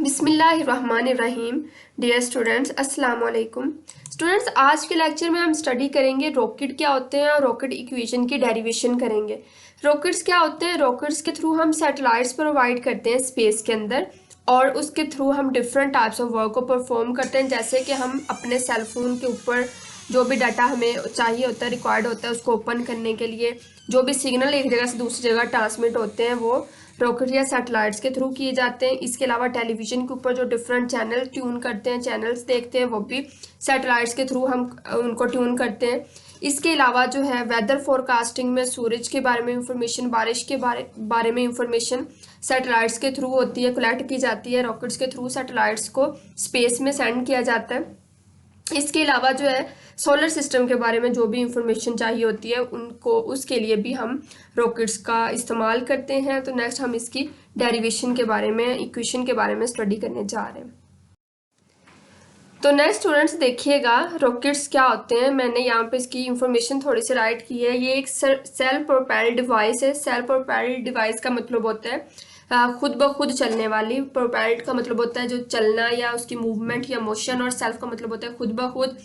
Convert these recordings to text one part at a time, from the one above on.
बिस्मिल्लाहिर्रहमानिर्रहीम। Dear students, अस्सलाम वालेकुम। स्टूडेंट्स, आज के लेक्चर में हम स्टडी करेंगे रॉकेट क्या होते हैं और रॉकेट इक्वेशन की डेरिवेशन करेंगे। रॉकेट्स क्या होते हैं? रॉकेट्स के थ्रू हम सैटेलाइट्स प्रोवाइड करते हैं स्पेस के अंदर और उसके थ्रू हम डिफरेंट टाइप्स ऑफ वर्क को परफॉर्म करते हैं, जैसे कि हम अपने सेल फोन के ऊपर जो भी डाटा हमें चाहिए होता है, रिक्वायर्ड होता है, उसको ओपन करने के लिए जो भी सिग्नल एक जगह से दूसरी जगह ट्रांसमिट होते हैं वो रॉकेट या सैटेलाइट्स के थ्रू किए जाते हैं। इसके अलावा टेलीविजन के ऊपर जो डिफरेंट चैनल ट्यून करते हैं, चैनल्स देखते हैं, वो भी सैटेलाइट्स के थ्रू हम उनको ट्यून करते हैं। इसके अलावा जो है वेदर फोरकास्टिंग में सूरज के बारे में इंफॉर्मेशन, बारिश के बारे में इंफॉर्मेशन सैटेलाइट्स के थ्रू होती है, कलेक्ट की जाती है। रॉकेट्स के थ्रू सैटेलाइट्स को स्पेस में सेंड किया जाता है। इसके अलावा जो है सोलर सिस्टम के बारे में जो भी इंफॉर्मेशन चाहिए होती है उनको, उसके लिए भी हम रॉकेट्स का इस्तेमाल करते हैं। तो नेक्स्ट हम इसकी डेरिवेशन के बारे में, इक्वेशन के बारे में स्टडी करने जा रहे हैं। तो नेक्स्ट स्टूडेंट्स देखिएगा रॉकेट्स क्या होते हैं। मैंने यहाँ पे इसकी इंफॉर्मेशन थोड़ी सी राइट की है। ये एक सेल्फ प्रोपेल्ड डिवाइस है। सेल्फ प्रोपेल्ड डिवाइस का मतलब होता है खुद ब खुद चलने वाली। प्रोपेल्ड का मतलब होता है जो चलना या उसकी मूवमेंट या मोशन, और सेल्फ का मतलब होता है खुद ब खुद।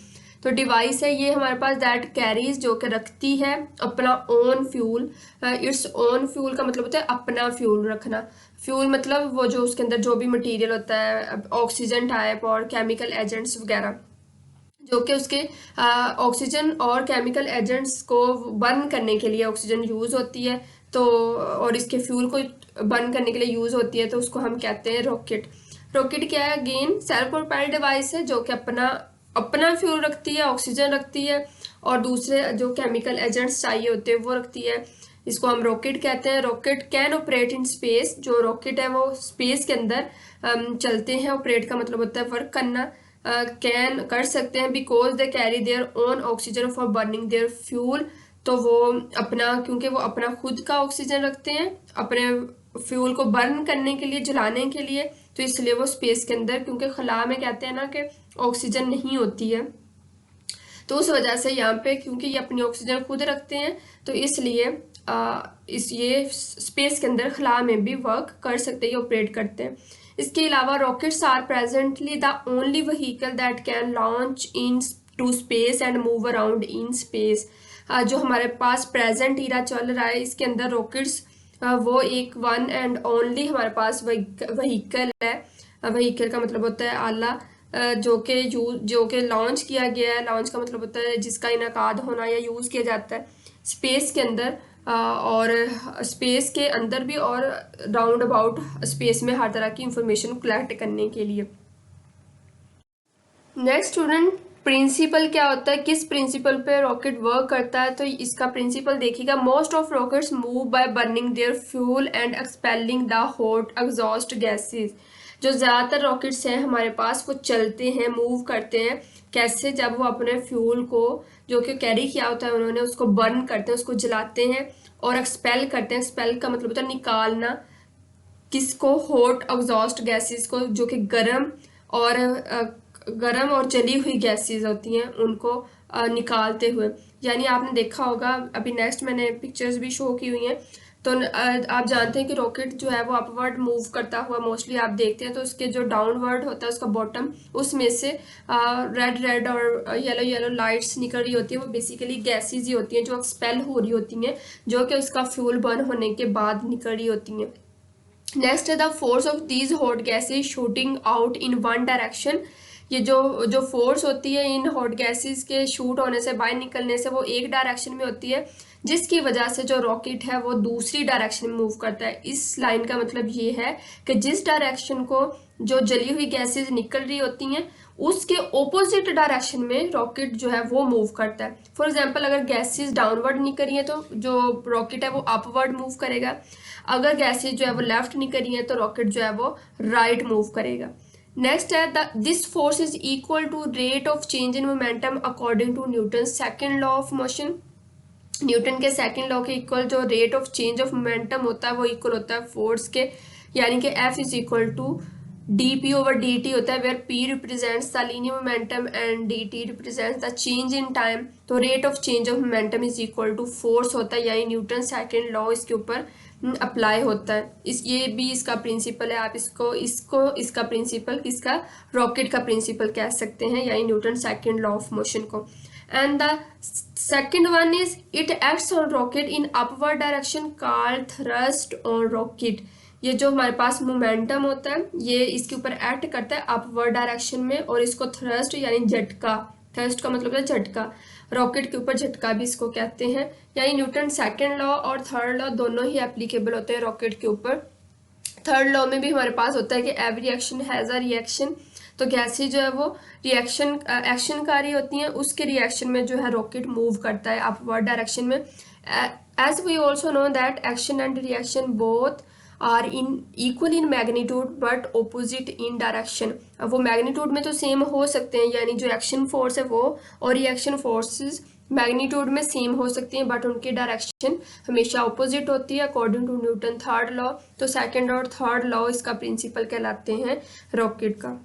तो डिवाइस है ये हमारे पास दैट कैरीज, जो कि रखती है अपना own fuel. Its own fuel का मतलब होता है अपना फ्यूल रखना। फ्यूल मतलब वो जो उसके अंदर जो भी मटेरियल होता है, ऑक्सीजन टाइप और केमिकल एजेंट्स वगैरह, जो कि उसके ऑक्सीजन और केमिकल एजेंट्स को बर्न करने के लिए ऑक्सीजन यूज़ होती है। तो और इसके फ्यूल को बर्न करने के लिए यूज़ होती है, तो उसको हम कहते हैं रॉकेट। रॉकेट क्या है? अगेन सेल्फ प्रोपेल्ड डिवाइस है जो कि अपना फ्यूल रखती है, ऑक्सीजन रखती है, और दूसरे जो केमिकल एजेंट्स चाहिए होते हैं वो रखती है। इसको हम रॉकेट कहते हैं। Rocket can operate in space. जो रॉकेट है वो स्पेस के अंदर चलते हैं। ऑपरेट का मतलब होता है वर्क करना। कैन कर सकते हैं because they carry their own oxygen for burning their fuel. तो वो अपना, क्योंकि वो अपना खुद का ऑक्सीजन रखते हैं अपने फ्यूल को बर्न करने के लिए, जलाने के लिए, तो इसलिए वो स्पेस के अंदर, क्योंकि खला में कहते हैं ना कि ऑक्सीजन नहीं होती है, तो उस वजह से यहाँ पे क्योंकि ये अपनी ऑक्सीजन खुद रखते हैं तो इसलिए ये स्पेस के अंदर खला में भी वर्क कर सकते हैं, ऑपरेट करते हैं। इसके अलावा rockets are presently the only vehicle that can launch into space and move around in space. जो हमारे पास प्रेजेंट ईरा चल रहा है इसके अंदर रॉकेट्स वो एक वन एंड ओनली हमारे पास व्हीकल है। व्हीकल का मतलब होता है आला, जो कि लॉन्च किया गया है। लॉन्च का मतलब होता है जिसका इनकाद होना या यूज़ किया जाता है स्पेस के अंदर, और स्पेस के अंदर भी और राउंड अबाउट स्पेस में हर तरह की इंफॉर्मेशन कलेक्ट करने के लिए। नेक्स्ट स्टूडेंट, प्रिंसिपल क्या होता है, किस प्रिंसिपल पे रॉकेट वर्क करता है? तो इसका प्रिंसिपल देखिएगा। Most of rockets move by burning their fuel and expelling the hot exhaust gases. जो ज़्यादातर रॉकेट्स हैं हमारे पास वो चलते हैं, मूव करते हैं कैसे? जब वो अपने फ्यूल को जो कि कैरी किया होता है उन्होंने, उसको बर्न करते हैं, उसको जलाते हैं और एक्सपेल करते हैं। एक्सपेल का मतलब होता है निकालना। किसको? हॉट एग्जॉस्ट गैसेस को, जो कि गर्म और जली हुई गैसेस होती हैं, उनको निकालते हुए। यानी आपने देखा होगा, अभी नेक्स्ट मैंने पिक्चर्स भी शो की हुई हैं, तो आप जानते हैं कि रॉकेट जो है वो अपवर्ड मूव करता हुआ मोस्टली आप देखते हैं, तो उसके जो डाउनवर्ड होता है उसका बॉटम, उसमें से रेड और येलो लाइट्स निकल रही होती है। वो बेसिकली गैसेस ही होती हैं जो एक्सपेल हो रही होती हैं, जो कि उसका फ्यूल बर्न होने के बाद निकल रही होती हैं। नेक्स्ट है the force of these hot gases shooting out in one direction. ये जो फोर्स होती है इन हॉट गैसेस के शूट होने से, बाहर निकलने से, वो एक डायरेक्शन में होती है, जिसकी वजह से जो रॉकेट है वो दूसरी डायरेक्शन में मूव करता है। इस लाइन का मतलब ये है कि जिस डायरेक्शन को जो जली हुई गैसेज निकल रही होती हैं उसके ओपोजिट डायरेक्शन में रॉकेट जो है वो मूव करता है। फॉर एग्जांपल, अगर गैसेज डाउनवर्ड निकल रही है तो जो रॉकेट है वो अपवर्ड मूव करेगा। अगर गैसेज जो है वो लेफ्ट निकल रही है तो रॉकेट जो है वो राइट मूव करेगा। नेक्स्ट है this force is equal to rate of change in momentum according to Newton second law of motion. Newton के सेकेंड लॉ के इक्वल जो rate of change of momentum होता है वो इक्वल होता है फोर्स के, यानी कि F is equal to dp over dt होता है, where p represents the linear momentum and dt represents the change in time. तो rate of change of momentum is equal to force होता है, यानी न्यूटन सेकेंड लॉ इसके ऊपर apply होता है। ये भी इसका प्रिंसिपल है। आप इसका प्रिंसिपल, इसका रॉकेट का प्रिंसिपल कह सकते हैं, यानी Newton second law of motion को। And the second one is it acts on rocket in upward direction called thrust on rocket. ये जो हमारे पास मोमेंटम होता है ये इसके ऊपर एक्ट करता है अपवर्ड डायरेक्शन में, और इसको थ्रस्ट यानी झटका, थ्रस्ट का मतलब है झटका, रॉकेट के ऊपर झटका भी इसको कहते हैं। यानी न्यूटन सेकंड लॉ और थर्ड लॉ दोनों ही एप्लीकेबल होते हैं रॉकेट के ऊपर। थर्ड लॉ में भी हमारे पास होता है कि every action has a reaction. तो गैसें जो है वो एक्शनकारी होती हैं, उसके रिएक्शन में जो है रॉकेट मूव करता है अपवर्ड डायरेक्शन में। As we also know that action and reaction both are in equal in magnitude but opposite in direction. अब वो मैग्नीट्यूड में तो सेम हो सकते हैं, यानी जो एक्शन फोर्स है वो और रिएक्शन फोर्सेस मैग्नीट्यूड में सेम हो सकती हैं, बट उनकी डायरेक्शन हमेशा ऑपोजिट होती है according to Newton third law. तो सेकंड और थर्ड लॉ इसका प्रिंसिपल कहलाते हैं रॉकेट का।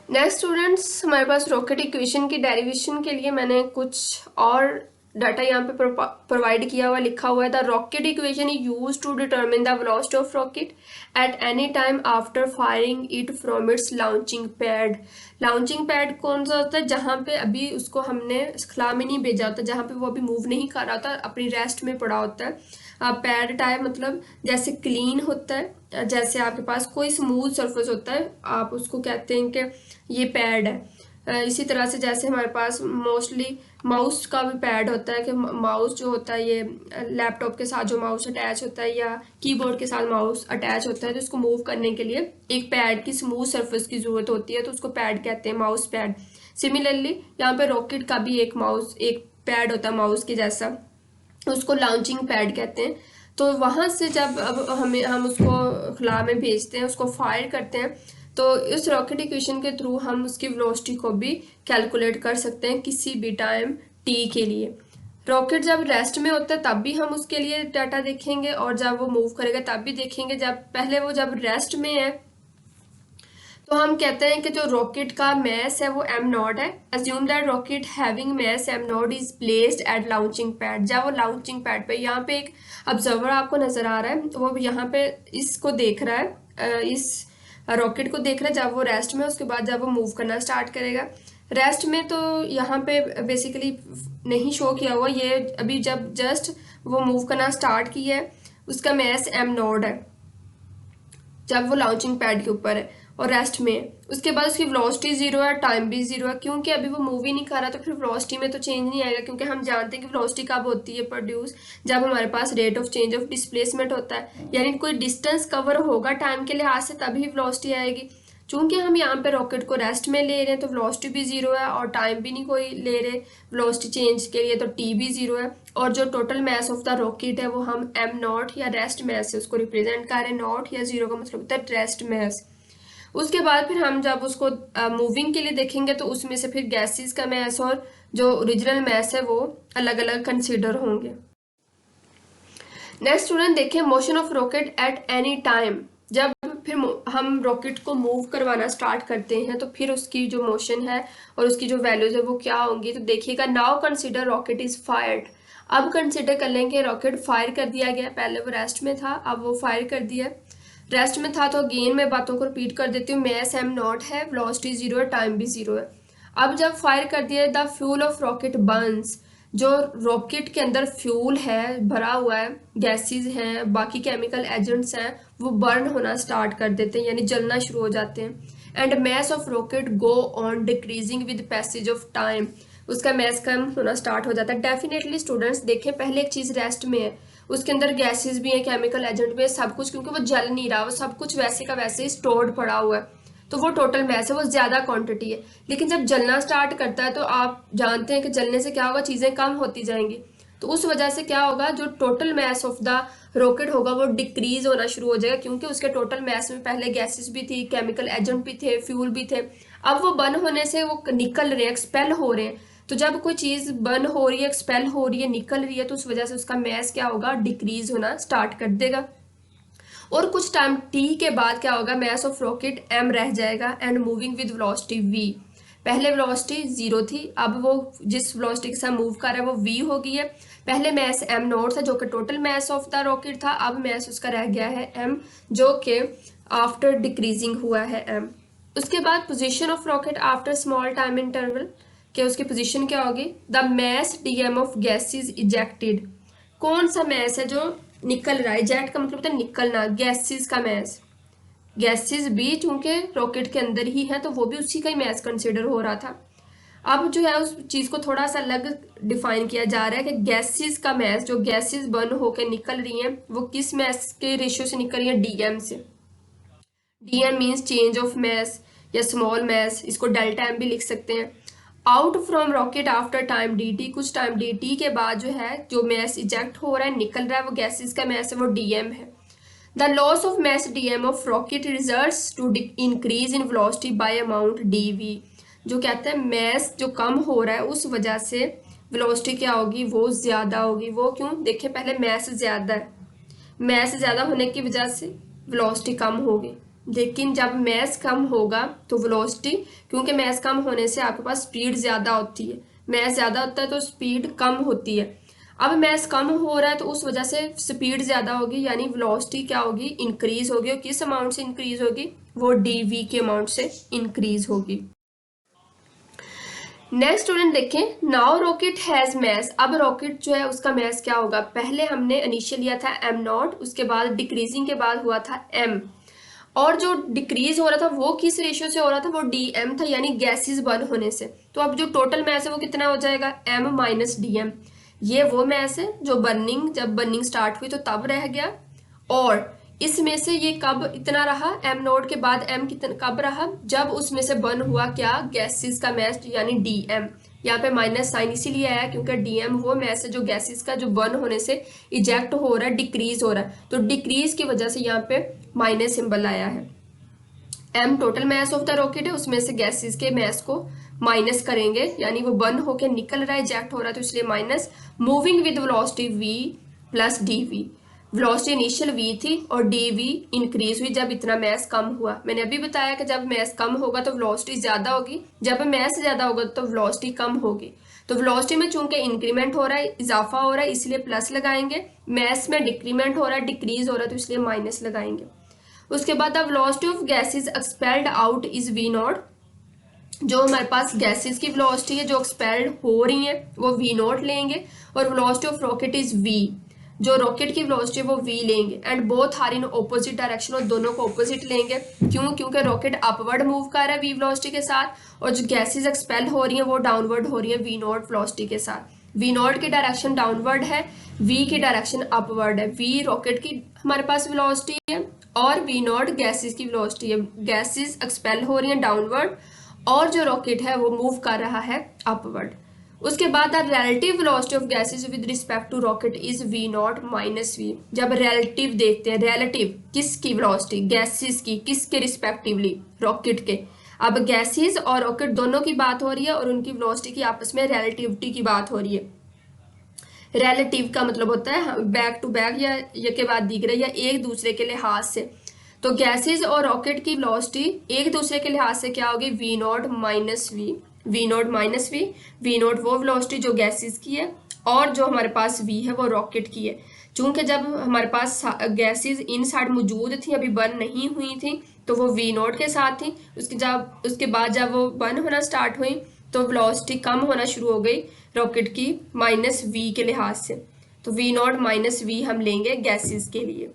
नेक्स्ट स्टूडेंट्स, हमारे पास रॉकेट इक्वेशन की डेरिवेशन के लिए मैंने कुछ और डाटा यहाँ पे प्रोवाइड किया हुआ, लिखा हुआ है। The rocket equation is use to determine the velocity of rocket at any time after firing it from its launching pad. Launching pad कौन सा होता है? जहाँ पे अभी उसको हमने खला में नहीं भेजा होता, जहाँ पे वो अभी मूव नहीं कर रहा होता, अपनी रेस्ट में पड़ा होता है। पैड टाइप मतलब जैसे क्लीन होता है, जैसे आपके पास कोई स्मूथ सरफेस होता है, आप उसको कहते हैं कि ये पैड है। इसी तरह से जैसे हमारे पास मोस्टली माउस का भी पैड होता है, कि माउस जो होता है ये लैपटॉप के साथ जो माउस अटैच होता है या कीबोर्ड के साथ माउस अटैच होता है, तो उसको मूव करने के लिए एक पैड की स्मूथ सरफेस की जरूरत होती है, तो उसको पैड कहते हैं, माउस पैड। सिमिलरली यहाँ पे रॉकेट का भी एक पैड होता है माउस के जैसा, उसको लॉन्चिंग पैड कहते हैं। तो वहां से जब अब हम उसको खला में भेजते हैं, उसको फायर करते हैं, तो इस रॉकेट इक्वेशन के थ्रू हम उसकी वेलोसिटी को भी कैलकुलेट कर सकते हैं किसी भी टाइम टी के लिए। रॉकेट जब रेस्ट में होता है तब भी हम उसके लिए डाटा देखेंगे, और जब वो मूव करेगा तब भी देखेंगे। जब रेस्ट में है तो हम कहते हैं कि जो रॉकेट का मैस है वो m नॉट है। Assume that rocket having mass m naught is placed at launching pad. जब वो लॉन्चिंग पैड पे, यहाँ पे एक ऑब्जर्वर आपको नजर आ रहा है, वो यहाँ पे इसको देख रहा है, इस रॉकेट को देख रहा है जब वो रेस्ट में, उसके बाद जब वो मूव करना स्टार्ट करेगा। रेस्ट में तो यहाँ पे बेसिकली नहीं शो किया हुआ, ये अभी जब जस्ट वो मूव करना स्टार्ट किया है, उसका मैस m नॉट है जब वो लॉन्चिंग पैड के ऊपर है और रेस्ट में है। उसके बाद उसकी वेलोसिटी 0 है, टाइम भी 0 है, क्योंकि अभी वो मूव ही नहीं कर रहा, तो फिर वेलोसिटी में तो चेंज नहीं आएगा, क्योंकि हम जानते हैं कि वेलोसिटी कब होती है प्रोड्यूस, जब हमारे पास rate of change of displacement होता है, यानी कोई डिस्टेंस कवर होगा टाइम के लिहाज से तभी वेलोसिटी आएगी। चूंकि हम यहाँ पे रॉकेट को रेस्ट में ले रहे हैं तो वेलोसिटी भी 0 है और टाइम भी नहीं कोई ले रहे वेलोसिटी चेंज के लिए, तो टी भी 0 है। और जो total mass of the rocket है वो हम m नॉट या रेस्ट मास से उसको रिप्रेजेंट कर रहे हैं। नॉट या 0 का मतलब होता है रेस्ट मास। उसके बाद फिर हम जब उसको मूविंग के लिए देखेंगे तो उसमें से फिर गैसेस का मास और जो ओरिजिनल मास है वो अलग अलग कंसीडर होंगे। नेक्स्ट स्टूडेंट देखें, motion of rocket at any time. जब फिर हम रॉकेट को मूव करवाना स्टार्ट करते हैं तो फिर उसकी जो मोशन है और उसकी जो वैल्यूज है वो क्या होंगी, तो देखिएगा। Now consider rocket is fired. अब कंसीडर कर लेंगे रॉकेट फायर कर दिया गया, पहले वो रेस्ट में था, अब वो फायर कर दिया। रेस्ट में था तो अगेन मैं बातों को रिपीट कर देती हूँ, मैस m नॉट है, वेलोसिटी 0 है, टाइम भी 0 है। अब जब फायर कर दिया, the fuel of rocket Burns. जो रॉकेट के अंदर फ्यूल है भरा हुआ है, गैसेस हैं, बाकी केमिकल एजेंट्स हैं, वो बर्न होना स्टार्ट कर देते हैं, यानी जलना शुरू हो जाते हैं। And mass of rocket go on decreasing with passage of time. उसका मैस कम होना स्टार्ट हो जाता है। डेफिनेटली स्टूडेंट्स देखें, पहले एक चीज रेस्ट में है, उसके अंदर गैसेस भी हैं, केमिकल एजेंट भी है, सब कुछ, क्योंकि वो जल नहीं रहा, वो सब कुछ वैसे का वैसे ही स्टोर्ड पड़ा हुआ है, तो वो टोटल मैस है, वो ज्यादा क्वांटिटी है। लेकिन जब जलना स्टार्ट करता है तो आप जानते हैं कि जलने से क्या होगा, चीजें कम होती जाएंगी, तो उस वजह से क्या होगा, जो total mass of the rocket होगा वो डिक्रीज होना शुरू हो जाएगा, क्योंकि उसके टोटल मैस में पहले गैसेस भी थी, केमिकल एजेंट भी थे, फ्यूल भी थे। अब वो बर्न होने से वो निकल रहे हैं, एक्सपेल हो रहे हैं। तो जब कोई चीज बर्न हो रही है, एक्सपेल हो रही है, निकल रही है, तो उस वजह से उसका मैस क्या होगा, डिक्रीज होना स्टार्ट कर देगा। और कुछ टाइम टी के बाद क्या होगा, मैस ऑफ रॉकेट m रह जाएगा and moving with velocity v। पहले वेलोसिटी 0 थी, अब वो जिस वेलोसिटी के साथ मूव कर रहा है वो v हो गई है। पहले मैस m नॉट था जो कि total mass of the rocket था, अब मैस उसका रह गया है m, जो कि आफ्टर डिक्रीजिंग हुआ है m। उसके बाद position of rocket after small time interval, कि उसकी पोजीशन क्या होगी, the mass dm of gases ejected. कौन सा मैस है जो निकल रहा है, इजेक्ट का मतलब होता है निकलना, गैसेज का मैस, गैसेज भी चूंकि रॉकेट के अंदर ही है तो वो भी उसी का ही मैस कंसिडर हो रहा था। अब जो है उस चीज को थोड़ा सा अलग डिफाइन किया जा रहा है कि गैसेज का मैस, जो गैसेज बर्न होकर निकल रही हैं वो किस मैस के रेशियो से निकल रही है, डीएम से। DM means change of mass या स्मॉल मैस, इसको डेल्टा एम भी लिख सकते हैं। Out from rocket after time D, कुछ टाइम डी के बाद जो है जो मैस इजेक्ट हो रहा है निकल रहा है वो गैसेज का मैस है, वो डीएम है। The loss of mass dm of rocket results to increase in velocity by amount dv, जो कहते हैं मैस जो कम हो रहा है उस वजह से वेलोसिटी क्या होगी, वो ज़्यादा होगी। वो क्यों, देखिए पहले मैस ज़्यादा है, मैस ज़्यादा होने की वजह से वेलोसिटी कम होगी, लेकिन जब मैस कम होगा तो वेलोसिटी, क्योंकि मैस कम होने से आपके पास स्पीड ज़्यादा होती है, मैस ज़्यादा होता है तो स्पीड कम होती है। अब मैस कम हो रहा है तो उस वजह से स्पीड ज़्यादा होगी, यानी वेलोसिटी क्या होगी, इंक्रीज होगी। और किस अमाउंट से इंक्रीज होगी, वो डी के अमाउंट से इंक्रीज होगी। नेक्स्ट स्टूडेंट देखें, नाउ रॉकेट हैज मैस। अब रॉकेट जो है उसका मैस क्या होगा, पहले हमने इनिशियल लिया था एम नॉट, उसके बाद डिक्रीजिंग के बाद हुआ था एम, और जो डिक्रीज हो रहा था वो किस रेशियो से हो रहा था, वो डी एम था, यानी गैसेस बर्न होने से। तो अब जो टोटल मैस है वो कितना हो जाएगा, एम माइनस डी एम। ये वो मैस है जो बर्निंग, जब बर्निंग स्टार्ट हुई तो तब रह गया, और इसमें से ये कब इतना रहा, एम नोड के बाद एम कितना कब रहा, जब उसमें से बर्न हुआ क्या, गैसेस का मैस, यानी डी एम। यहाँ पे माइनस साइन इसीलिए आया क्योंकि डीएम वो मैस है जो गैसेस का जो बर्न होने से इजेक्ट हो रहा है, डिक्रीज हो रहा है, तो डिक्रीज की वजह से यहाँ पे माइनस सिंबल आया है। M total mass of the rocket है, उसमें से गैसेस के मैस को माइनस करेंगे, यानी वो बर्न होकर निकल रहा है, इजेक्ट हो रहा है, तो इसलिए minus. Moving with velocity v plus D V, velocity initial v थी और डी वी इंक्रीज हुई जब इतना मैस कम हुआ। मैंने अभी बताया कि जब मैस कम होगा तो वेलोसिटी ज्यादा होगी, जब मैस ज्यादा होगा तो वेलोसिटी कम होगी। तो वेलोसिटी में चूंकि इंक्रीमेंट हो रहा है, इजाफा हो रहा है, इसलिए प्लस लगाएंगे। मैस में डिक्रीमेंट हो रहा है, डिक्रीज हो रहा है, तो इसलिए माइनस लगाएंगे। उसके बाद the velocity of gases expelled out is V naught, जो हमारे पास गैसेस की वेलोसिटी है जो एक्सपेल्ड हो रही है वो वी नॉट लेंगे, और velocity of rocket is V, जो रॉकेट की वेलोसिटी है वो वी लेंगे। And both are in opposite direction, और दोनों को ऑपोजिट लेंगे। क्यों, क्योंकि रॉकेट अपवर्ड मूव कर रहा है वी वेलोसिटी के साथ, और जो गैसेस एक्सपेल हो रही है वो डाउनवर्ड हो रही है वी नॉट वेलोसिटी के साथ। वी नॉट की डायरेक्शन डाउनवर्ड है, वी की डायरेक्शन अपवर्ड है। वी रॉकेट की हमारे पास वेलोसिटी है और वी नॉट गैसेस की वेलोसिटी है। गैसेस एक्सपेल हो रही है डाउनवर्ड, और जो रॉकेट है वो मूव कर रहा है अपवर्ड। उसके बाद the relative velocity of gases with respect to rocket is V naught minus V. जब रिलेटिव देखते हैं, रिलेटिव किसकी वेलोसिटी, गैसेस की, किसके रिस्पेक्टिवली, रॉकेट के। अब गैसेस और रॉकेट दोनों की बात हो रही है और उनकी वेलोसिटी की आपस में रिलेटिविटी की बात हो रही है। रिलेटिव का मतलब होता है बैक टू बैक, या के बाद दिख रहा है, या एक दूसरे के लिहाज से। तो गैसेस और रॉकेट की वेलोसिटी एक दूसरे के लिहाज से क्या होगी, V naught minus V, V naught minus V. V naught वो वेलोसिटी जो गैसेस की है, और जो हमारे पास वी है वो रॉकेट की है। चूंकि जब हमारे पास गैसेस इन साइड मौजूद थी, अभी बर्न नहीं हुई थी, तो वो वी नॉट के साथ थी। उसके बाद जब वो बर्न होना स्टार्ट हुई तो वेलोसिटी कम होना शुरू हो गई रॉकेट की, माइनस वी के लिहाज से। तो वी नॉट माइनस वी हम लेंगे गैसेस के लिए।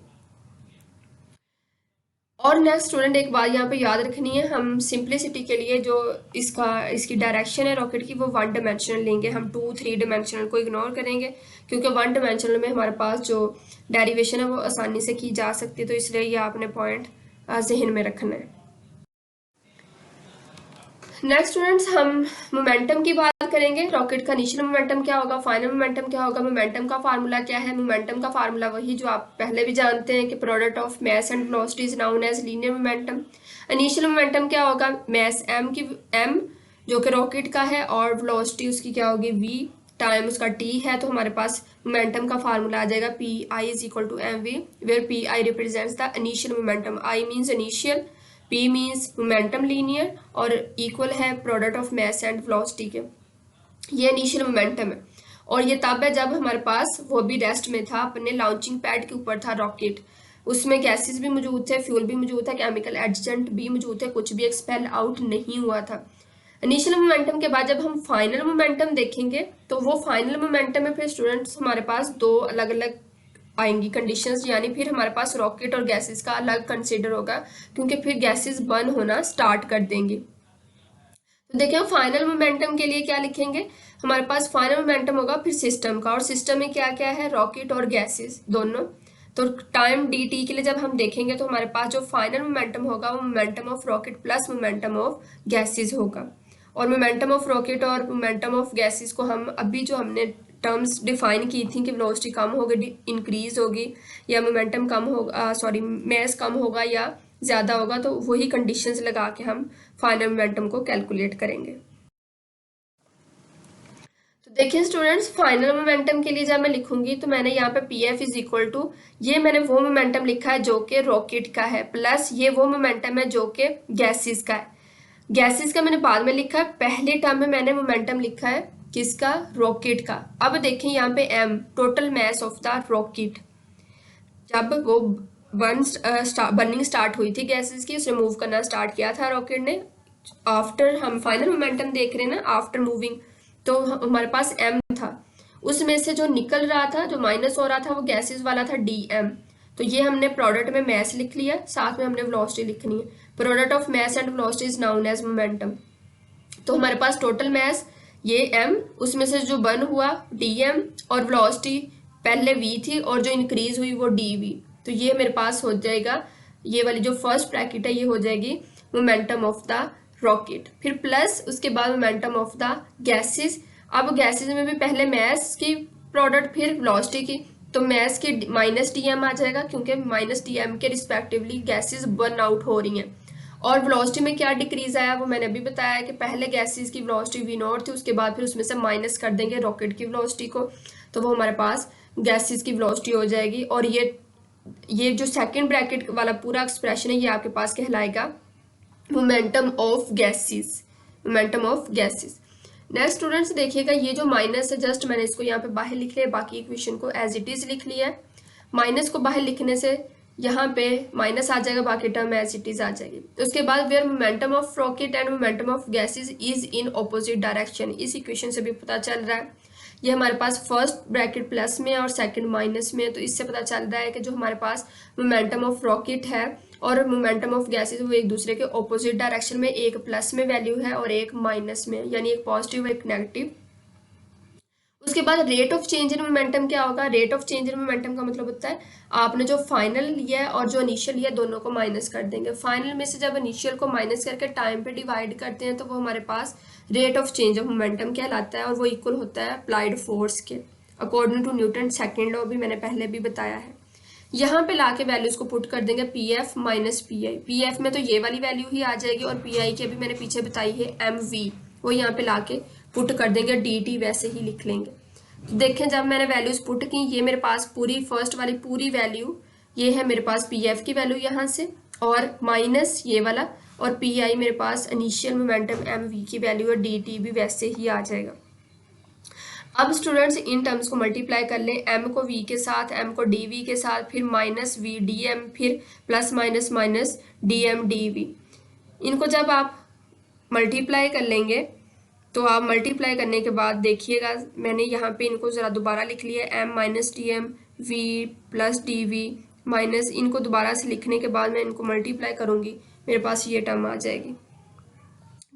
और नेक्स्ट स्टूडेंट एक बात यहाँ पे याद रखनी है, हम सिंप्लिसिटी के लिए जो इसकी डायरेक्शन है रॉकेट की वो 1 डिमेंशनल लेंगे, हम 2-3 डिमेंशनल को इग्नोर करेंगे, क्योंकि 1 डिमेंशनल में हमारे पास जो डेरिवेशन है वो आसानी से की जा सकती है, तो इसलिए ये आपने पॉइंट जहन में रखना है। नेक्स्ट स्टूडेंट्स हम मोमेंटम की बात करेंगे। रॉकेट का इनिशियल मोमेंटम क्या होगा, फाइनल मोमेंटम क्या होगा, मोमेंटम का फार्मूला क्या है। मोमेंटम का फार्मूला वही जो आप पहले भी जानते हैं कि product of mass and velocity is known as linear momentum. Initial momentum क्या होगा, मास m जो कि रॉकेट का है, और वेलोसिटी उसकी क्या होगी v, टाइम उसका t है, तो हमारे पास मोमेंटम का फार्मूला आ जाएगा pi is equal to mv, where pi represents the initial momentum. i means initial, P means momentum linear और इक्वल है product of mass and velocity के। ये इनिशियल मोमेंटम है और ये तब है जब हमारे पास वो भी रेस्ट में था, अपने लॉन्चिंग पैड के ऊपर था रॉकेट, उसमें गैसेस भी मौजूद थे, फ्यूल भी मौजूद था, केमिकल एडजेंट भी मौजूद थे, कुछ भी एक्सपेल आउट नहीं हुआ था। इनिशियल मोमेंटम के बाद जब हम फाइनल मोमेंटम देखेंगे तो वो फाइनल मोमेंटम में फिर स्टूडेंट्स हमारे पास दो अलग अलग आएंगी कंडीशंस, यानी फिर हमारे पास रॉकेट और गैसेस का अलग कंसीडर होगा, क्योंकि फिर गैसेस बर्न होना स्टार्ट कर देंगी। तो देखिए फाइनल मोमेंटम के लिए क्या लिखेंगे, हमारे पास फाइनल मोमेंटम होगा फिर सिस्टम का, और सिस्टम में क्या क्या है, रॉकेट और गैसेस दोनों। तो टाइम डी टी के लिए जब हम देखेंगे तो हमारे पास जो फाइनल मोमेंटम होगा वो momentum of rocket plus momentum of gases होगा। और मोमेंटम ऑफ रॉकेट और मोमेंटम ऑफ गैसेस को हम अभी जो हमने टर्म्स डिफाइन की थी कि वेलोसिटी कम होगी इंक्रीज होगी, या मोमेंटम कम होगा, सॉरी मास कम होगा या ज़्यादा होगा, तो वही कंडीशंस लगा के हम फाइनल मोमेंटम को कैलकुलेट करेंगे। तो देखिए स्टूडेंट्स, फाइनल मोमेंटम के लिए जब मैं लिखूंगी तो मैंने यहाँ पे P F is equal to, ये मैंने वो मोमेंटम लिखा है जो कि रॉकेट का है, प्लस ये वो मोमेंटम है जो कि गैसेस का है। गैसेस का मैंने बाद में लिखा है, पहले टर्म में मैंने मोमेंटम लिखा है किसका, रॉकेट का। अब देखें यहाँ पे M, total mass of the rocket, जब वो बर्निंग स्टार्ट हुई थी गैसेस की, उसने मूव करना स्टार्ट किया था रॉकेट ने, आफ्टर हम फाइनल मोमेंटम देख रहे हैं ना, आफ्टर मूविंग, तो हमारे पास एम था, उसमें से जो निकल रहा था, जो माइनस हो रहा था वो गैसेस वाला था डी एम। तो ये हमने प्रोडक्ट में मास लिख लिया, साथ में हमने वेलोसिटी लिखनी है, product of mass and velocity is known as momentum. तो हमारे पास टोटल मास ये एम, उसमें से जो बर्न हुआ डी एम, और वेलोसिटी पहले v थी और जो इंक्रीज हुई वो डी वी। तो ये मेरे पास हो जाएगा, ये वाली जो फर्स्ट ब्रैकेट है ये हो जाएगी मोमेंटम ऑफ द रॉकेट, फिर प्लस उसके बाद मोमेंटम ऑफ द गैसेस। अब गैसेस में भी पहले मास की प्रोडक्ट फिर वेलोसिटी की, तो मास की माइनस डी एम आ जाएगा, क्योंकि माइनस डी एम के रिस्पेक्टिवली गैसेस बर्न आउट हो रही हैं। और वेलोसिटी में क्या डिक्रीज आया वो मैंने अभी बताया है कि पहले गैसेस की वेलोसिटी वी नॉट थी, उसके बाद फिर उसमें से माइनस कर देंगे रॉकेट की वेलोसिटी को, तो वो हमारे पास गैसेस की वेलोसिटी हो जाएगी। और ये जो सेकंड ब्रैकेट वाला पूरा एक्सप्रेशन है ये आपके पास कहलाएगा momentum of gases, momentum of gases. Next students देखिएगा, ये जो माइनस है जस्ट मैंने इसको यहाँ पे बाहर लिख लिया, बाकी इक्वेशन को एज इट इज लिख लिया है। माइनस को बाहर लिखने से यहाँ पे माइनस आ जाएगा, बाकी टर्म एज इट इज आ जाएगी। उसके बाद where momentum of rocket and momentum of gases is in opposite direction, इस इक्वेशन से भी पता चल रहा है। ये हमारे पास फर्स्ट ब्रैकेट प्लस में और सेकंड माइनस में, तो इससे पता चल रहा है कि जो हमारे पास मोमेंटम ऑफ रॉकेट है और मोमेंटम ऑफ गैसेस वो एक दूसरे के ऑपोजिट डायरेक्शन में, एक प्लस में वैल्यू है और एक माइनस में, यानी एक पॉजिटिव एक नेगेटिव। उसके बाद rate of change in momentum क्या होगा, rate of change in momentum का मतलब होता है आपने जो फाइनल लिया है और जो इनिशियल लिया दोनों को माइनस कर देंगे। फाइनल में से जब इनिशियल को माइनस करके टाइम पे डिवाइड करते हैं तो वो हमारे पास rate of change of momentum कहलाता है, और वो इक्वल होता है अप्लाइड फोर्स के, according to Newton second law भी मैंने पहले भी बताया है। यहाँ पे लाके वैल्यूज को पुट कर देंगे P F minus P I, P F में तो ये वाली वैल्यू ही आ जाएगी, और पी आई की अभी मैंने पीछे बताई है एम वी, वो यहाँ पे लाके पुट कर देंगे, डी टी वैसे ही लिख लेंगे। तो देखें जब मैंने वैल्यूज पुट की, ये मेरे पास पूरी फर्स्ट वाली पूरी वैल्यू ये है मेरे पास पी एफ की वैल्यू यहाँ से, और माइनस ये वाला, और पी आई मेरे पास इनिशियल मोमेंटम एम वी की वैल्यू है, डी टी भी वैसे ही आ जाएगा। अब स्टूडेंट्स इन टर्म्स को मल्टीप्लाई कर लें, m को v के साथ, m को dv के साथ, फिर माइनस v dm, फिर plus minus minus dm dv। इनको जब आप मल्टीप्लाई कर लेंगे तो आप मल्टीप्लाई करने के बाद देखिएगा मैंने यहाँ पे इनको ज़रा दोबारा लिख लिया, m minus D M V plus D V minus, इनको दोबारा से लिखने के बाद मैं इनको मल्टीप्लाई करूँगी, मेरे पास ये टर्म आ जाएगी।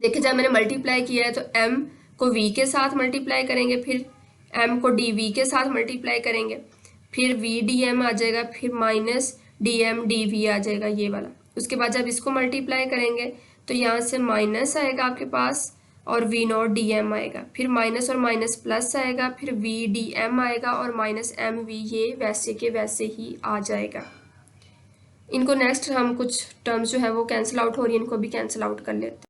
देखिए जब मैंने मल्टीप्लाई किया है तो m को v के साथ मल्टीप्लाई करेंगे, फिर m को dv के साथ मल्टीप्लाई करेंगे, फिर v dm आ जाएगा, फिर माइनस dm dv आ जाएगा ये वाला। उसके बाद जब इसको मल्टीप्लाई करेंगे तो यहाँ से माइनस आएगा आपके पास और v नॉट dm आएगा, फिर माइनस और माइनस प्लस आएगा, फिर v dm आएगा और माइनस mv, ये वैसे के वैसे ही आ जाएगा। इनको नेक्स्ट हम कुछ टर्म्स जो है वो कैंसिल आउट हो रही है, इनको भी कैंसिल आउट कर लेते हैं।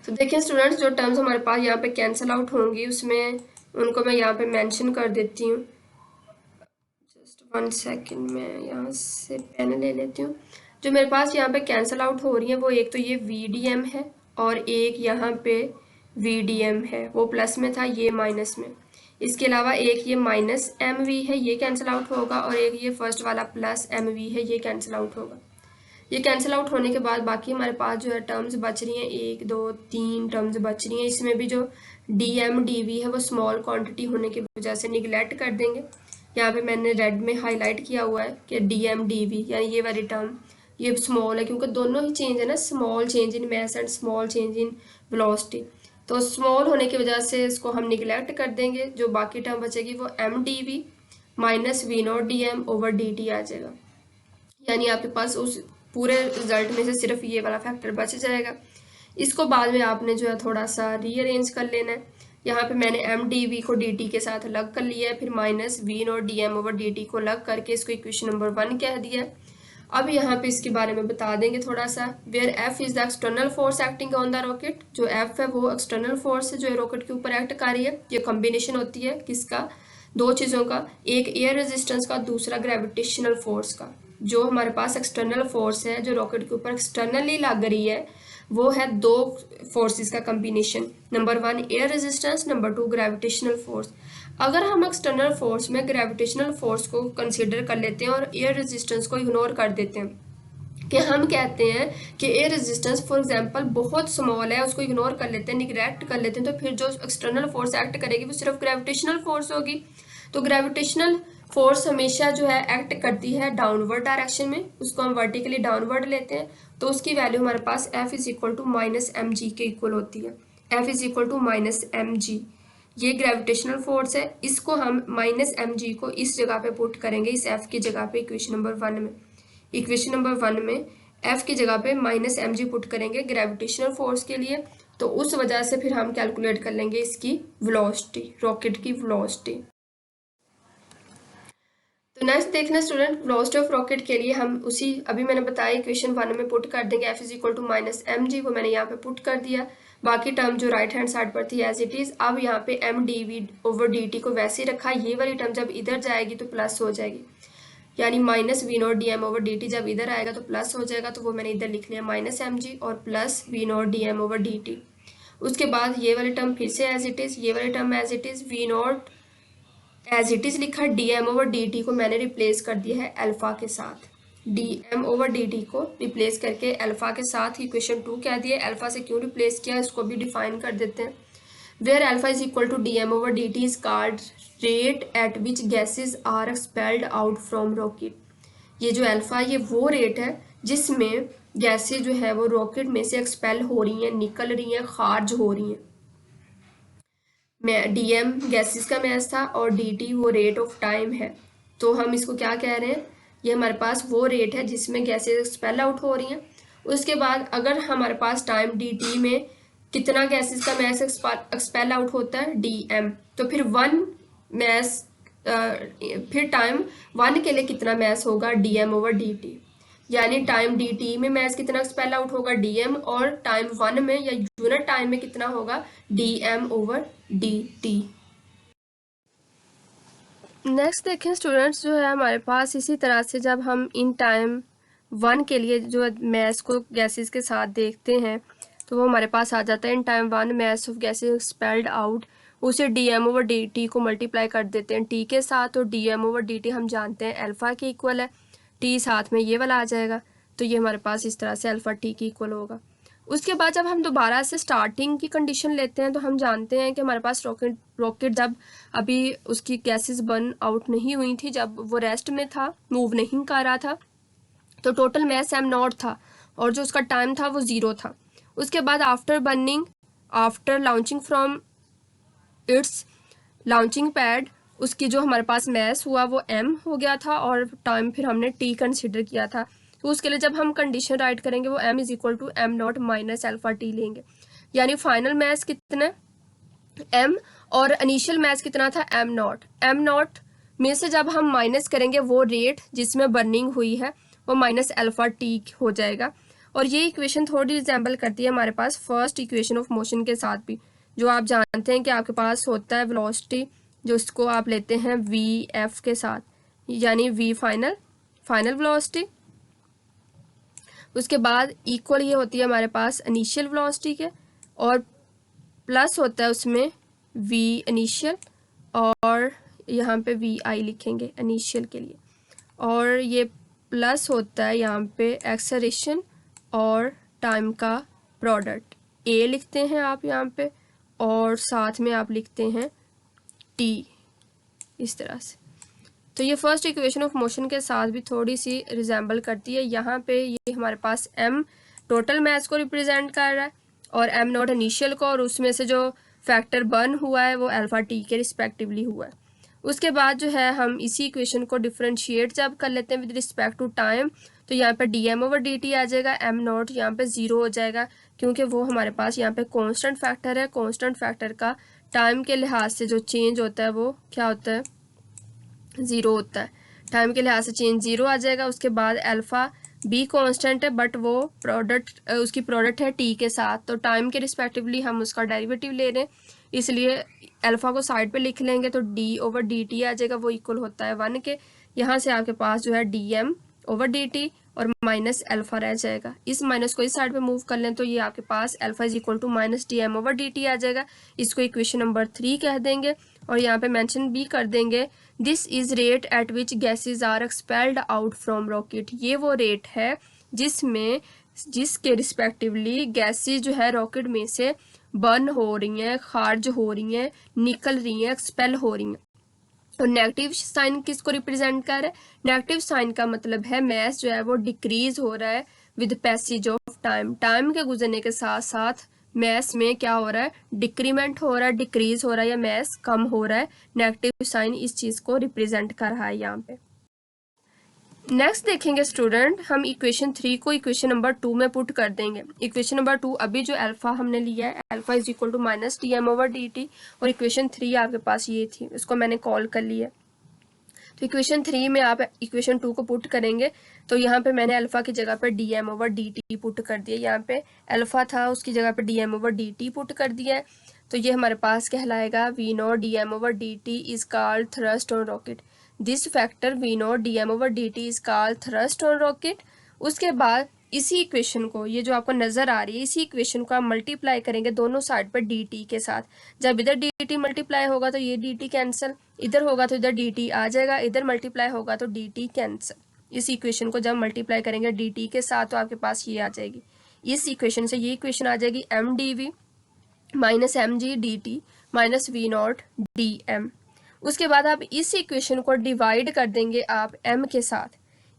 तो देखिए स्टूडेंट्स जो टर्म्स हमारे पास यहाँ पे कैंसिल आउट होंगी उसमें उनको मैं यहाँ पे मेंशन कर देती हूँ, जस्ट 1 सेकेंड में यहाँ से पेन ले लेती हूँ। जो मेरे पास यहाँ पे कैंसिल आउट हो रही है वो एक तो ये VDM है और एक यहाँ पे VDM है, वो प्लस में था ये माइनस में। इसके अलावा एक ये माइनस MV है, ये कैंसिल आउट होगा, और एक ये फर्स्ट वाला प्लस MV है, ये कैंसिल आउट होगा। ये कैंसिल आउट होने के बाद बाकी हमारे पास जो है टर्म्स बच रही हैं, 1 2 3 टर्म्स बच रही हैं। इसमें भी जो DM DV है वो स्मॉल क्वांटिटी होने की वजह से निगलेक्ट कर देंगे। यहाँ पे मैंने रेड में हाईलाइट किया हुआ है कि DM DV यानी ये वाली टर्म ये स्मॉल है, क्योंकि दोनों ही चेंज है ना, small change in mass and small change in velocity. तो स्मॉल होने की वजह से इसको हम निगलेक्ट कर देंगे। जो बाकी टर्म बचेगी वो MDV minus V0 over DT आ जाएगा। यानी आपके पास उस पूरे रिजल्ट में से सिर्फ ये वाला फैक्टर बच जाएगा। इसको बाद में आपने जो है थोड़ा सा रीअरेंज कर लेना है। यहाँ पे मैंने MDV को DT के साथ अलग कर लिया है, फिर माइनस V0 ओवर DT को अलग करके इसको इक्वेशन नंबर 1 कह दिया। अब यहाँ पे इसके बारे में बता देंगे थोड़ा सा। Where F is the external force acting on the rocket. जो F है वो एक्सटर्नल फोर्स है जो रॉकेट के ऊपर एक्ट कर रही है। ये कॉम्बिनेशन होती है किसका, दो चीज़ों का, एक एयर रेजिस्टेंस का, दूसरा ग्रेविटेशनल फोर्स का। जो हमारे पास एक्सटर्नल फोर्स है जो रॉकेट के ऊपर एक्सटर्नली लग रही है वो है दो फोर्सेस का combination, number 1 air resistance, number 2 gravitational force. अगर हम एक्सटर्नल फोर्स में ग्रेविटेशनल फोर्स को कंसीडर कर लेते हैं और एयर रेजिस्टेंस को इग्नोर कर देते हैं कि हम कहते हैं कि एयर रेजिस्टेंस फॉर एग्जांपल बहुत स्मॉल है, उसको इग्नोर कर लेते हैं, निगलेक्ट कर लेते हैं, तो फिर जो एक्सटर्नल फोर्स एक्ट करेगी वो सिर्फ ग्रेविटेशनल फोर्स होगी। तो ग्रेविटेशनल फोर्स हमेशा जो है एक्ट करती है डाउनवर्ड डायरेक्शन में, उसको हम वर्टिकली डाउनवर्ड लेते हैं, तो उसकी वैल्यू हमारे पास F is equal to minus mg के इक्वल होती है। F is equal to minus mg, ये ग्रेविटेशनल फोर्स है। इसको हम माइनस mg को इस जगह पे पुट करेंगे, इस F की जगह पे इक्वेशन नंबर 1 में। इक्वेशन नंबर 1 में F की जगह पे माइनस mg पुट करेंगे ग्रेविटेशनल फोर्स के लिए, तो उस वजह से फिर हम कैलकुलेट कर लेंगे इसकी वेलोसिटी, रॉकेट की वेलोसिटी। तो नेक्स्ट देखना स्टूडेंट, वेलोसिटी ऑफ रॉकेट के लिए हम उसी अभी मैंने बताया इक्वेशन 1 में पुट कर देंगे। F is equal to minus mg, वो मैंने यहाँ पे पुट कर दिया। बाकी टर्म जो राइट हैंड साइड पर थी एज इट इज। अब यहाँ पे MDV ओवर DT को वैसे ही रखा, ये वाली टर्म जब इधर जाएगी तो प्लस हो जाएगी, यानी माइनस V0 ओवर DT जब इधर आएगा तो प्लस हो जाएगा, तो वो मैंने इधर लिख लिया माइनस mg और प्लस V0 ओवर DT। उसके बाद ये वाली टर्म फिर से एज इट इज, ये वाली term as it is, V0 as it is लिखा, DM ओवर DT को मैंने रिप्लेस कर दिया है अल्फा के साथ। DM ओवर DT को रिप्लेस करके अल्फा के साथ इक्वेशन 2 कह दिया। अल्फा से क्यों रिप्लेस किया इसको भी डिफाइन कर देते हैं। Where alpha is equal to DM over DT is called rate at which gases are expelled out from rocket. ये जो अल्फा ये वो रेट है जिसमें गैसेज जो है वो रॉकेट में से एक्सपेल हो रही हैं, निकल रही हैं, खारिज हो रही हैं। DM गैसेस का मैस था और DT वो रेट ऑफ टाइम है। तो हम इसको क्या कह रहे हैं, ये हमारे पास वो रेट है जिसमें गैसेस एक्सपेल आउट हो रही हैं। उसके बाद अगर हमारे पास टाइम DT में कितना गैसेस का मैस एक्सपेल आउट होता है DM, तो फिर 1 मैस फिर टाइम 1 के लिए कितना मैस होगा DM ओवर DT, यानी टाइम DT में मैस कितना एक्सपेल आउट होगा DM, और टाइम 1 में या यूनिट टाइम में कितना होगा DM ओवर DT। नेक्स्ट देखें स्टूडेंट्स, जो है हमारे पास इसी तरह से जब हम इन टाइम 1 के लिए जो मैस को गैसेस के साथ देखते हैं तो वो हमारे पास आ जाता है in time 1 mass of gases expelled out, उसे DM ओवर DT को मल्टीप्लाई कर देते हैं T के साथ, और DM ओवर DT हम जानते हैं अल्फा के इक्वल है, T साथ में ये वाला आ जाएगा, तो ये हमारे पास इस तरह से अल्फा T की इक्वल होगा। उसके बाद जब हम दोबारा से स्टार्टिंग की कंडीशन लेते हैं तो हम जानते हैं कि हमारे पास रॉकेट जब अभी उसकी गैसेस बर्न आउट नहीं हुई थी, जब वो रेस्ट में था, मूव नहीं कर रहा था, तो टोटल मैस m0 था और जो उसका टाइम था वो 0 था। उसके बाद after burning, after launching from its launching pad, उसकी जो हमारे पास मैस हुआ वो m हो गया था और टाइम फिर हमने t कंसिडर किया था। तो उसके लिए जब हम कंडीशन राइट करेंगे वो m is equal to m0 minus alpha t लेंगे, यानी फाइनल मैस कितना m और इनिशियल मैस कितना था m0 में से जब हम माइनस करेंगे वो रेट जिसमें बर्निंग हुई है वो माइनस अल्फा t हो जाएगा। और ये इक्वेशन थोड़ी रिजेंबल करती है हमारे पास फर्स्ट इक्वेशन ऑफ मोशन के साथ भी, जो आप जानते हैं कि आपके पास होता है वेलोसिटी, जो इसको आप लेते हैं VF के साथ, यानी V फाइनल वेलोसिटी उसके बाद इक्वल ये होती है हमारे पास इनिशियल वेलोसिटी के, और प्लस होता है उसमें v इनिशियल, और यहाँ पे vi लिखेंगे इनिशियल के लिए, और ये प्लस होता है यहाँ पे एक्सेलरेशन और टाइम का प्रोडक्ट, a लिखते हैं आप यहाँ पे, और साथ में आप लिखते हैं t, इस तरह से। तो ये फर्स्ट इक्वेशन ऑफ मोशन के साथ भी थोड़ी सी रिजेंबल करती है। यहाँ पे ये हमारे पास m टोटल मास को रिप्रेजेंट कर रहा है और m नॉट इनिशियल को, और उसमें से जो फैक्टर बर्न हुआ है वो अल्फा t के रिस्पेक्टिवली हुआ है। उसके बाद जो है हम इसी इक्वेशन को डिफरेंशिएट जब कर लेते हैं विद रिस्पेक्ट टू टाइम, तो यहाँ पे dm/dt आ जाएगा, m नॉट यहाँ पे 0 हो जाएगा, क्योंकि वो हमारे पास यहाँ पे कांस्टेंट फैक्टर है। कांस्टेंट फैक्टर का टाइम के लिहाज से जो चेंज होता है वो क्या होता है, 0 होता है। टाइम के लिहाज से चेंज 0 आ जाएगा। उसके बाद अल्फ़ा बी कांस्टेंट है, बट वो प्रोडक्ट उसकी प्रोडक्ट है टी के साथ, तो टाइम के रिस्पेक्टिवली हम उसका डेरिवेटिव ले रहे हैं, इसलिए अल्फ़ा को साइड पे लिख लेंगे, तो d/dt आ जाएगा, वो इक्वल होता है 1 के। यहाँ से आपके पास जो है dm/dt और माइनस अल्फ़ा रह जाएगा। इस माइनस को इस साइड पे मूव कर लें तो ये आपके पास alpha is equal to minus dm/dt आ जाएगा। इसको इक्वेशन नंबर 3 कह देंगे, और यहाँ पे मेंशन भी कर देंगे this is rate at which gases are expelled out from rocket. ये वो रेट है जिसके रिस्पेक्टिवली गैसेज जो है रॉकेट में से बर्न हो रही हैं, खारिज हो रही हैं, निकल रही हैं, एक्सपेल हो रही हैं। और नेगेटिव साइन किसको रिप्रेजेंट कर रहा है, नेगेटिव साइन का मतलब है मैस जो है वो डिक्रीज हो रहा है with passage of time. Time के गुजरने के साथ साथ मैस में क्या हो रहा है, डिक्रीमेंट हो रहा है, डिक्रीज हो रहा है, या मैस कम हो रहा है। नेगेटिव साइन इस चीज़ को रिप्रेजेंट कर रहा है यहाँ पे। नेक्स्ट देखेंगे स्टूडेंट, हम इक्वेशन 3 को इक्वेशन नंबर 2 में पुट कर देंगे। इक्वेशन नंबर 2 अभी जो अल्फा हमने लिया है, alpha is equal to minus dm/dt, और इक्वेशन 3 आपके पास ये थी, इसको मैंने कॉल कर लिया। तो इक्वेशन 3 में आप इक्वेशन 2 को पुट करेंगे, तो यहाँ पे मैंने अल्फा की जगह पे dm/dt पुट कर दिया। यहाँ पे अल्फा था, उसकी जगह पे dm/dt पुट कर दिया है, तो ये हमारे पास कहलाएगा v not dm/dt is called thrust on rocket. This factor v not dm/dt is called thrust on rocket. उसके बाद इसी इक्वेशन को, ये जो आपको नज़र आ रही है, इसी इक्वेशन को आप मल्टीप्लाई करेंगे दोनों साइड पर dt के साथ। जब इधर dt मल्टीप्लाई होगा तो ये dt कैंसिल, इधर होगा तो इधर dt आ जाएगा, इधर मल्टीप्लाई होगा तो dt कैंसिल। इस इक्वेशन को जब मल्टीप्लाई करेंगे dt के साथ तो आपके पास ये आ जाएगी। इस इक्वेशन से ये इक्वेशन आ जाएगी mdv minus mg/dt minus v not dm। उसके बाद आप इस इक्वेशन को डिवाइड कर देंगे आप m के साथ,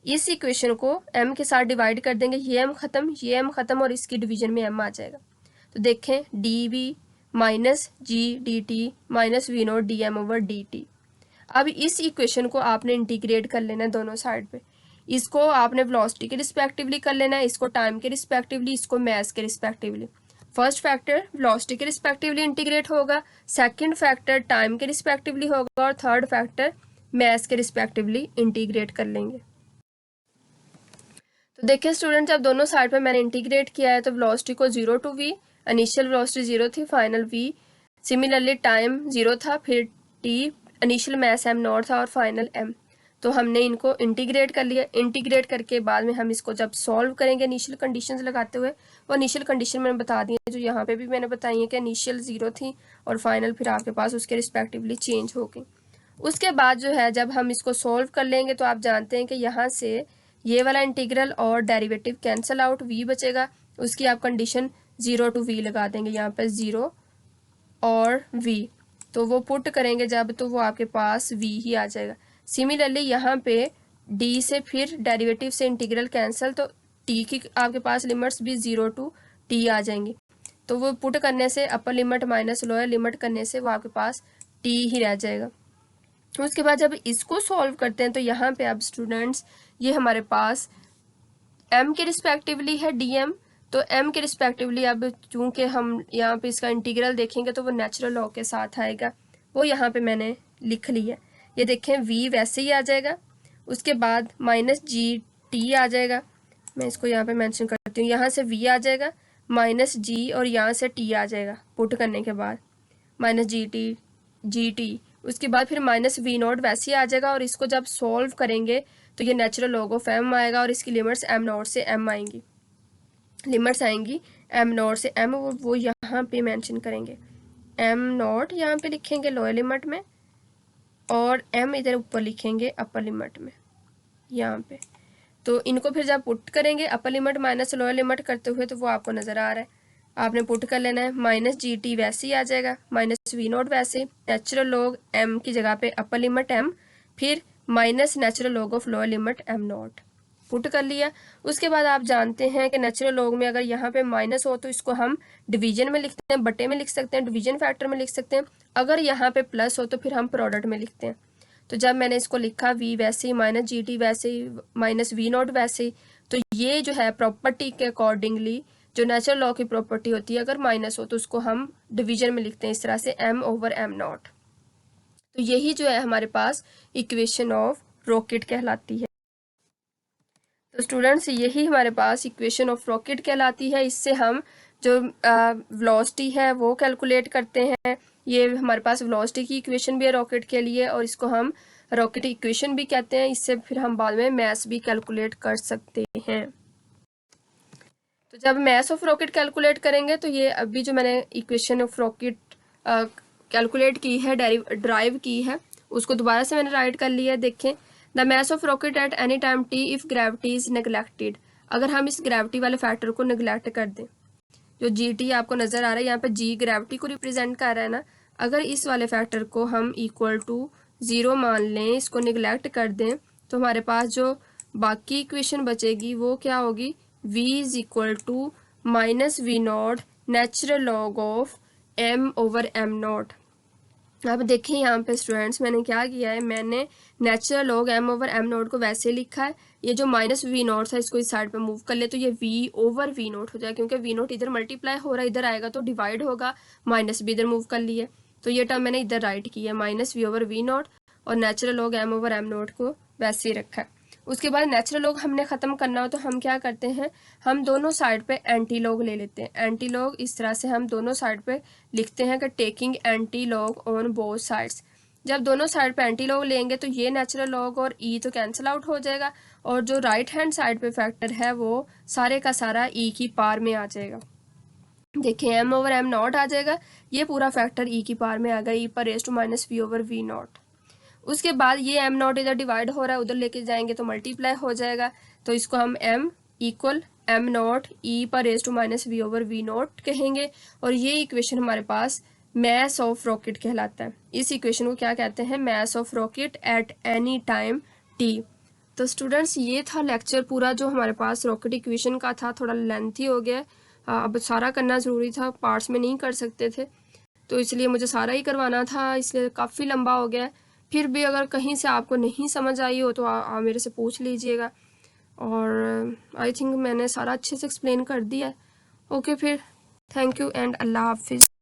इस इक्वेशन को m के साथ डिवाइड कर देंगे, ये m ख़त्म, ये m ख़त्म, और इसकी डिवीजन में m आ जाएगा। तो देखें dv minus g/dt minus v not dm/dt। अब इस इक्वेशन को आपने इंटीग्रेट कर लेना है दोनों साइड पे। इसको आपने वेलोसिटी के रिस्पेक्टिवली कर लेना है, इसको टाइम के रिस्पेक्टिवली, इसको मैस के रिस्पेक्टिवली। फर्स्ट फैक्टर वेलोसिटी के रिस्पेक्टिवली इंटीग्रेट होगा, सेकंड फैक्टर टाइम के रिस्पेक्टिवली होगा, और थर्ड फैक्टर मैस के रिस्पेक्टिवली इंटीग्रेट कर लेंगे। तो देखिए स्टूडेंट, जब दोनों साइड पे मैंने इंटीग्रेट किया है तो वेलोसिटी को 0 टू v, इनिशियल वेलोसिटी 0 थी, फाइनल v, सिमिलरली टाइम 0 था, फिर t, initial mass m naught था, और फाइनल m। तो हमने इनको इंटीग्रेट कर लिया। इंटीग्रेट करके बाद में हम इसको जब सॉल्व करेंगे इनिशियल कंडीशंस लगाते हुए, वो इनिशियल कंडीशन मैंने बता दी है, जो यहाँ पे भी मैंने बताई है कि इनिशियल 0 थी और फाइनल फिर आपके पास उसके रिस्पेक्टिवली चेंज हो गई। उसके बाद जो है जब हम इसको सॉल्व कर लेंगे तो आप जानते हैं कि यहाँ से ये वाला इंटीग्रल और डेरिवेटिव कैंसिल आउट, v बचेगा। उसकी आप कंडीशन 0 टू v लगा देंगे, यहाँ पे 0 और v, तो वो पुट करेंगे जब, तो वो आपके पास v ही आ जाएगा। सिमिलरली यहाँ पे d से फिर डेरिवेटिव से इंटीग्रल कैंसिल, तो t की आपके पास लिमिट्स भी 0 टू t आ जाएंगी, तो वो पुट करने से upper limit minus lower limit करने से वो आपके पास t ही रह जाएगा। उसके बाद जब इसको सॉल्व करते हैं तो यहाँ पे अब स्टूडेंट्स ये हमारे पास m के रिस्पेक्टिवली है dm, तो m के रिस्पेक्टिवली अब चूँकि हम यहाँ पे इसका इंटीग्रल देखेंगे तो वो नेचुरल लॉ के साथ आएगा, वो यहाँ पे मैंने लिख लिया। ये देखें v वैसे ही आ जाएगा, उसके बाद माइनस g/t आ जाएगा, मैं इसको यहाँ पे मेंशन करती हूँ, यहाँ से v आ जाएगा माइनस g और यहाँ से t आ जाएगा पुट करने के बाद माइनस g/t। उसके बाद फिर माइनस v नॉट वैसे ही आ जाएगा, और इसको जब सॉल्व करेंगे तो ये नेचुरल लॉग ऑफ m आएगा और इसकी लिमिट्स m नॉट से m आएंगी। लिमिट्स आएंगी एम नॉट से एम, वो यहाँ पे मेंशन करेंगे। एम नॉट यहाँ पे लिखेंगे लोअर लिमिट में, और एम इधर ऊपर लिखेंगे अपर लिमिट में यहाँ पे। तो इनको फिर जब पुट करेंगे upper limit minus lower limit करते हुए, तो वो आपको नज़र आ रहा है, आपने पुट कर लेना है। माइनस जी टी वैसे ही आ जाएगा, माइनस वी नॉट वैसे, नेचुरल लॉग एम की जगह पे अपर लिमिट एम, फिर minus natural log of lower limit am not, put कर लिया। उसके बाद आप जानते हैं कि नेचुरल लॉग में अगर यहाँ पे माइनस हो तो इसको हम डिवीजन में लिखते हैं, बटे में लिख सकते हैं, डिवीजन फैक्टर में लिख सकते हैं। अगर यहाँ पे प्लस हो तो फिर हम प्रोडक्ट में लिखते हैं। तो जब मैंने इसको लिखा वी वैसे ही, माइनस जी टी वैसे ही, माइनस वी नॉट वैसे ही, तो ये जो है प्रॉपर्टी के अकॉर्डिंगली जो नेचुरल लॉ की प्रॉपर्टी होती है, अगर माइनस हो तो उसको हम डिवीजन में लिखते हैं इस तरह से, एम ओवर एम नॉट। तो यही जो है हमारे पास इक्वेशन ऑफ रॉकेट कहलाती है। तो स्टूडेंट्स यही हमारे पास इक्वेशन ऑफ रॉकेट कहलाती है। इससे हम जो वेलोसिटी है वो कैलकुलेट करते हैं। ये हमारे पास वेलोसिटी की इक्वेशन भी है रॉकेट के लिए, और इसको हम रॉकेट इक्वेशन भी कहते हैं। इससे फिर हम बाद में मैथ भी कैलकुलेट कर सकते हैं। तो जब मैथ ऑफ रॉकेट कैलकुलेट करेंगे तो ये अभी जो मैंने इक्वेशन ऑफ रॉकेट कैलकुलेट की है, ड्राइव की है, उसको दोबारा से मैंने राइट कर लिया है। देखें, the mass of rocket at any time T if gravity is neglected. अगर हम इस ग्रेविटी वाले फैक्टर को नेग्लेक्ट कर दें, जो जी टी आपको नजर आ रहा है यहाँ पे, जी ग्रेविटी को रिप्रेजेंट कर रहा है ना, अगर इस वाले फैक्टर को हम इक्वल टू 0 मान लें, इसको निगलेक्ट कर दें, तो हमारे पास जो बाकी इक्वेशन बचेगी वो क्या होगी, v is equal to minus V naught natural log of m over m naught. अब देखें यहाँ पे स्टूडेंट्स, मैंने क्या किया है, मैंने natural log m over m naught को वैसे लिखा है। ये जो माइनस वी नॉट था इसको इस साइड पे मूव कर ले तो ये v ओवर वी नॉट हो जाएगा, क्योंकि वी नॉट इधर मल्टीप्लाई हो रहा है, इधर आएगा तो डिवाइड होगा, माइनस भी इधर मूव कर लिए, तो ये टर्म मैंने इधर राइट किया, minus we over we naught, और natural log m over m naught को वैसे ही रखा है। उसके बाद नेचुरल लॉग हमने ख़त्म करना हो तो हम क्या करते हैं, हम दोनों साइड पे एंटी लॉग ले लेते हैं। एंटी लॉग इस तरह से हम दोनों साइड पे लिखते हैं कि taking anti log on both sides. जब दोनों साइड पे एंटी लॉग लेंगे तो ये नेचुरल लॉग और ई तो कैंसिल आउट हो जाएगा, और जो राइट हैंड साइड पे फैक्टर है वो सारे का सारा ई की पार में आ जाएगा। देखिए एम ओवर एम नॉट आ जाएगा, ये पूरा फैक्टर ई की पार में आ गया, ई पर raise to minus we over we naught. उसके बाद ये एम नॉट इधर डिवाइड हो रहा है, उधर लेके जाएंगे तो मल्टीप्लाई हो जाएगा, तो इसको हम M equal M naught E पर raise to minus we over we naught कहेंगे। और ये इक्वेशन हमारे पास मैस ऑफ रॉकेट कहलाता है। इस इक्वेशन को क्या कहते हैं, mass of rocket at any time T. तो स्टूडेंट्स ये था लेक्चर पूरा जो हमारे पास रॉकेट इक्वेशन का था, थोड़ा लेंथी हो गया, अब सारा करना ज़रूरी था, पार्ट्स में नहीं कर सकते थे, तो इसलिए मुझे सारा ही करवाना था, इसलिए काफ़ी लंबा हो गया। फिर भी अगर कहीं से आपको नहीं समझ आई हो तो मेरे से पूछ लीजिएगा, और आई थिंक मैंने सारा अच्छे से एक्सप्लेन कर दिया है। ओके फिर, थैंक यू एंड अल्लाह हाफिज़।